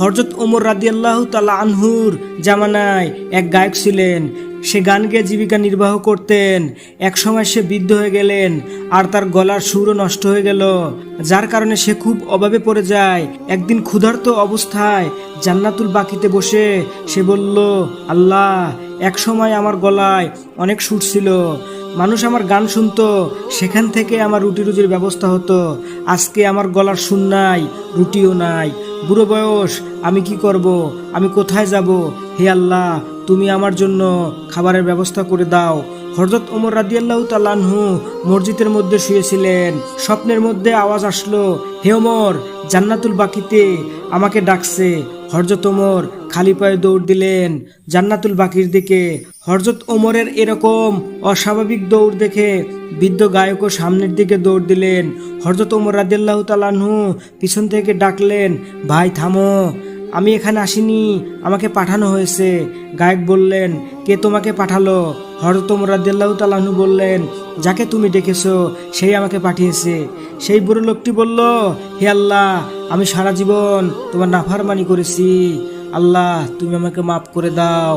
হযরত ওমর রাদিয়াল্লাহু তাআলা আনহুর জামানায় এক গায়ক ছিলেন। সে গান গেয়ে জীবিকা নির্বাহ করতেন। এক সময় সে বৃদ্ধ হয়ে গেলেন আর তার গলার সুরও নষ্ট হয়ে গেল, যার কারণে সে খুব অভাবে পড়ে যায়। একদিন ক্ষুধার্ত অবস্থায় জান্নাতুল বাকিতে বসে সে বলল, আল্লাহ, এক সময় আমার গলায় অনেক সুর ছিল, মানুষ আমার গান শুনতো, সেখান থেকে আমার রুটি রুজির ব্যবস্থা হতো। আজকে আমার গলার সুর নাই, রুটিও নাই, বুড়ো বয়স, আমি কি করব? আমি কোথায় যাব? হে আল্লাহ, তুমি আমার জন্য খাবারের ব্যবস্থা করে দাও। হযরত ওমর রাদিয়াল্লাহু তাআলা আনহু মসজিদের মধ্যে শুয়েছিলেন। স্বপ্নের মধ্যে আওয়াজ আসলো, হে ওমর, জান্নাতুল বাকিতে আমাকে ডাকছে। হযরত ওমর খালি পায়ে দৌড় দিলেন জান্নাতুল বাকির দিকে। হযরত ওমরের এরকম অস্বাভাবিক দৌড় দেখে বৃদ্ধ গায়কও সামনের দিকে দৌড় দিলেন। হযরত ওমর রাদিয়াল্লাহু তাআলা আনহু পিছন থেকে ডাকলেন, ভাই থামো, আমি এখানে আসিনি, আমাকে পাঠানো হয়েছে। গায়ক বললেন, কে তোমাকে পাঠালো? হযরত ওমর রাদিয়াল্লাহু তাআলা আনহু বললেন, যাকে তুমি ডেকেছো সেই আমাকে পাঠিয়েছে। সেই বুড়ো লোকটি বলল, হে আল্লাহ, আমি সারা জীবন তোমার নাফরমানি করেছি, আল্লাহ তুমি আমাকে মাফ করে দাও।